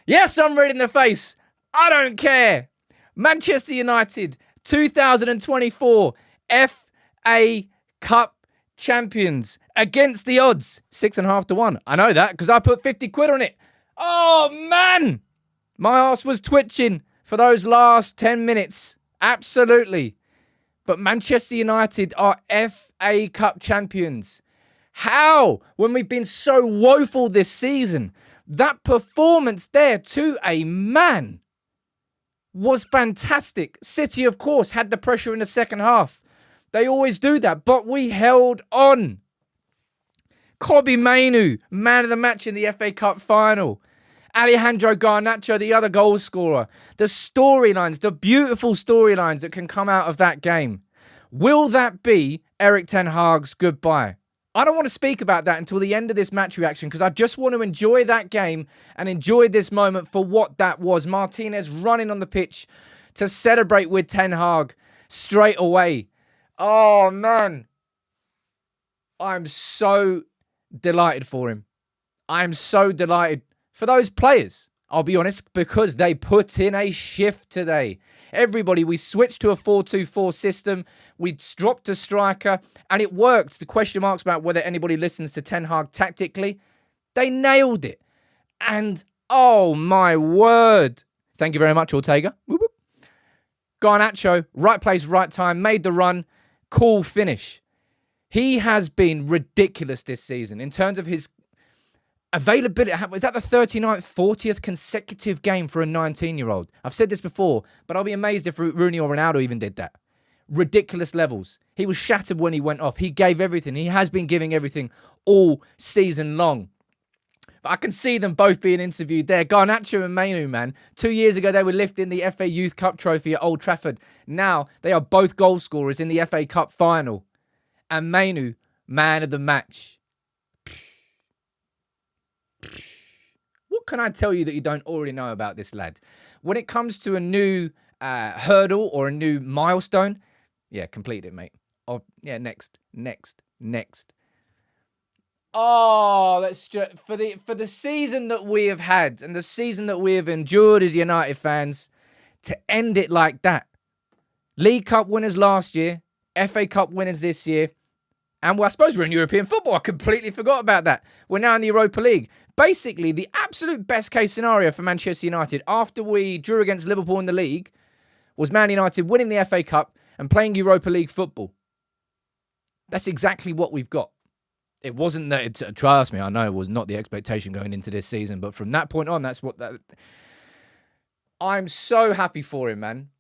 Yes, I'm red in the face. I don't care. Manchester United, 2024 FA Cup champions against the odds, 6.5 to 1. I know that because I put 50 quid on it. Oh, man. My arse was twitching for those last 10 minutes. Absolutely. But Manchester United are FA Cup champions. How? When we've been so woeful this season. That performance there to a man was fantastic. City, of course, had the pressure in the second half. They always do that, but we held on. Kobbie Mainoo, man of the match in the FA Cup final. Alejandro Garnacho, the other goal scorer. The storylines, the beautiful storylines that can come out of that game. Will that be Erik ten Hag's goodbye? I don't want to speak about that until the end of this match reaction because I just want to enjoy that game and enjoy this moment for what that was. Martinez running on the pitch to celebrate with Ten Hag straight away. Oh, man. I'm so delighted for him. I'm so delighted for those players, I'll be honest, because they put in a shift today. Everybody, we switched to a 4-2-4 system. We dropped a striker, and it worked. The question marks about whether anybody listens to Ten Hag tactically, they nailed it. And, oh, my word. Thank you very much, Ortega. Whoop, whoop. Garnacho, right place, right time, made the run. Cool finish. He has been ridiculous this season in terms of his availability. Is that the 39th, 40th consecutive game for a 19-year-old? I've said this before, but I'll be amazed if Rooney or Ronaldo even did that. Ridiculous levels. He was shattered when he went off. He gave everything. He has been giving everything all season long. But I can see them both being interviewed there. Garnacho and Mainoo, man. 2 years ago, they were lifting the FA Youth Cup trophy at Old Trafford. Now, they are both goal scorers in the FA Cup final. And Mainoo, man of the match. What can I tell you that you don't already know about this lad? When it comes to a new hurdle or a new milestone, yeah, complete it, mate. Oh, yeah, next. Oh, that's just for the season that we have had and the season that we have endured as United fans, to end it like that. League Cup winners last year, FA Cup winners this year, and well, I suppose we're in European football. I completely forgot about that. We're now in the Europa League. Basically, the absolute best case scenario for Manchester United after we drew against Liverpool in the league was Man United winning the FA Cup and playing Europa League football. That's exactly what we've got. It wasn't that, trust me, I know it was not the expectation going into this season, but from that point on, that's what that. I'm so happy for him, man.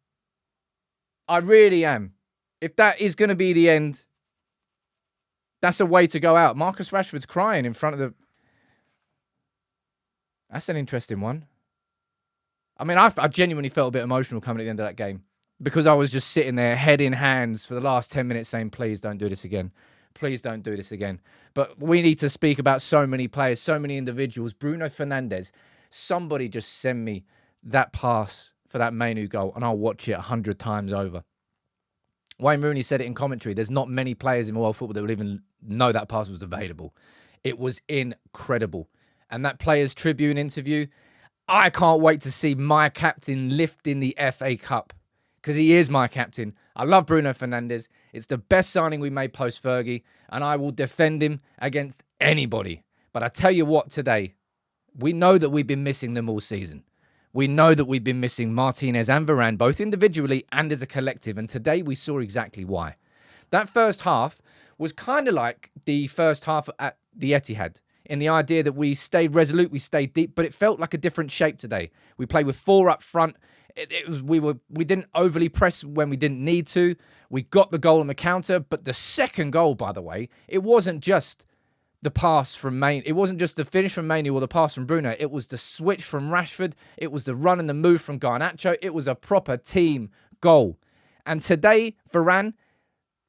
I really am. If that is going to be the end, that's a way to go out. Marcus Rashford's crying in front of the. That's an interesting one. I mean, I genuinely felt a bit emotional coming at the end of that game because I was just sitting there, head in hands for the last 10 minutes saying, please don't do this again. Please don't do this again. But we need to speak about so many players, so many individuals. Bruno Fernandes, somebody just send me that pass for that Mainoo goal and I'll watch it 100 times over. Wayne Rooney said it in commentary. There's not many players in world football that would even know that pass was available. It was incredible. And that Players' Tribune interview, I can't wait to see my captain lifting the FA Cup because he is my captain. I love Bruno Fernandes. It's the best signing we made post-Fergie, and I will defend him against anybody. But I tell you what today, we know that we've been missing them all season. We know that we've been missing Martinez and Varane, both individually and as a collective, and today we saw exactly why. That first half was kind of like the first half at the Etihad, in the idea that we stayed resolute, we stayed deep, but it felt like a different shape today. We played with four up front. We didn't overly press when we didn't need to. We got the goal on the counter, but the second goal, by the way, it wasn't just the pass from Main. It wasn't just the finish from Mainoo or the pass from Bruno. It was the switch from Rashford. It was the run and the move from Garnacho. It was a proper team goal. And today, Varane,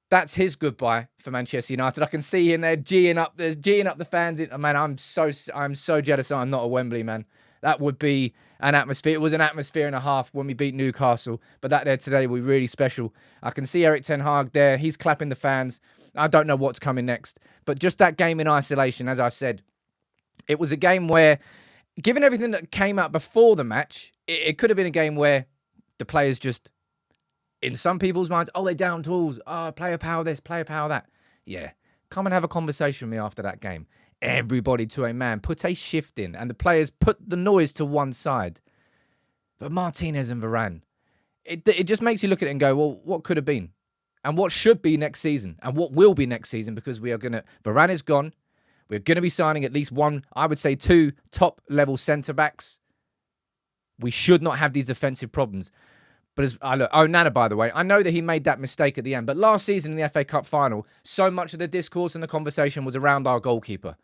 that's his goodbye for Manchester United. I can see him there geeing up the fans. Man, I'm so jealous I'm not a Wembley, man. That would be an atmosphere. It was an atmosphere and a half when we beat Newcastle. But that there today was really special. I can see Erik ten Hag there. He's clapping the fans. I don't know what's coming next. But just that game in isolation, as I said, it was a game where given everything that came out before the match, it could have been a game where the players just, in some people's minds, oh, they're down tools. Oh, player power this, player power that. Yeah, come and have a conversation with me after that game. Everybody to a man put a shift in, and the players put the noise to one side. But Martinez and Varane, it just makes you look at it and go, well, what could have been? And what should be next season? And what will be next season? Because Varane is gone. We're going to be signing at least one, I would say 2 top-level centre-backs. We should not have these defensive problems. But Nana, by the way, I know that he made that mistake at the end. But last season in the FA Cup final, so much of the discourse and the conversation was around our goalkeeper.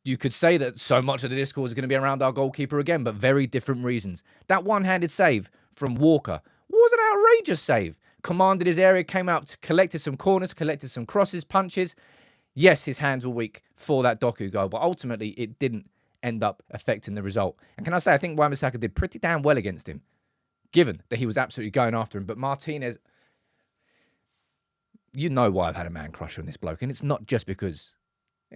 You could say that so much of the discourse is going to be around our goalkeeper again, but very different reasons. That one-handed save from Walker was an outrageous save. Commanded his area, came out, collected some corners, collected some crosses, punches. Yes, his hands were weak for that Doku goal, but ultimately it didn't end up affecting the result. And can I say, I think Wan-Bissaka did pretty damn well against him, given that he was absolutely going after him. But Martinez, you know why I've had a man crush on this bloke, and it's not just because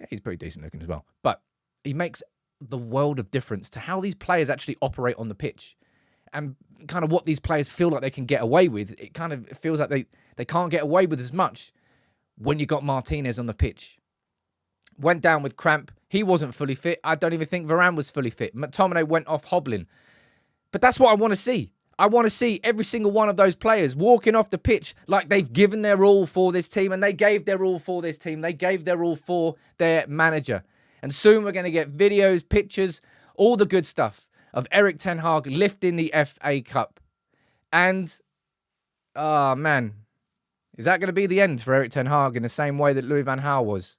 he's pretty decent looking as well, but he makes the world of difference to how these players actually operate on the pitch and kind of what these players feel like they can get away with. It kind of feels like they can't get away with as much when you got Martinez on the pitch. Went down with cramp. He wasn't fully fit. I don't even think Varane was fully fit. McTominay went off hobbling. But that's what I want to see. I want to see every single one of those players walking off the pitch like they've given their all for this team, and they gave their all for this team. They gave their all for their manager. And soon we're going to get videos, pictures, all the good stuff of Erik ten Hag lifting the FA Cup. And, oh man, is that going to be the end for Erik ten Hag in the same way that Louis van Gaal was?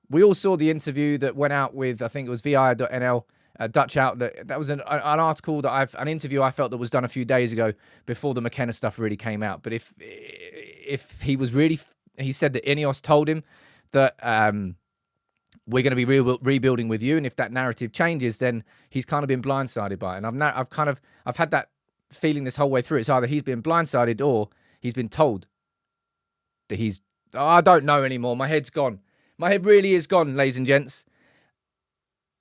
We all saw the interview that went out with, I think it was VI.nl, a Dutch outlet. That was an article an interview I felt that was done a few days ago before the McKenna stuff really came out. But if he was really, he said that Ineos told him that we're going to be rebuilding with you, and if that narrative changes, then he's kind of been blindsided by it. And I've had that feeling this whole way through. It's either he's been blindsided or he's been told that I don't know anymore. My head's gone. My head really is gone, ladies and gents.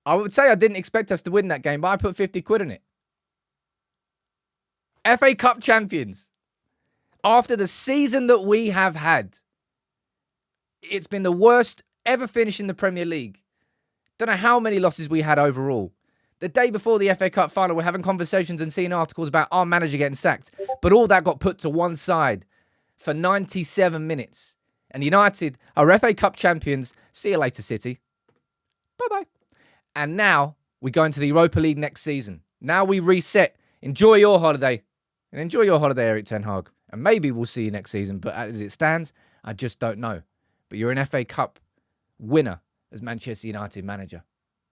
I would say I didn't expect us to win that game, but I put 50 quid in it. FA Cup champions. After the season that we have had, it's been the worst ever finish in the Premier League. Don't know how many losses we had overall. The day before the FA Cup final, we're having conversations and seeing articles about our manager getting sacked. But all that got put to one side for 97 minutes. And United are FA Cup champions. See you later, City. Bye-bye. And now we go into the Europa League next season. Now we reset. Enjoy your holiday. And enjoy your holiday, Erik ten Hag. And maybe we'll see you next season. But as it stands, I just don't know. But you're an FA Cup winner as Manchester United manager.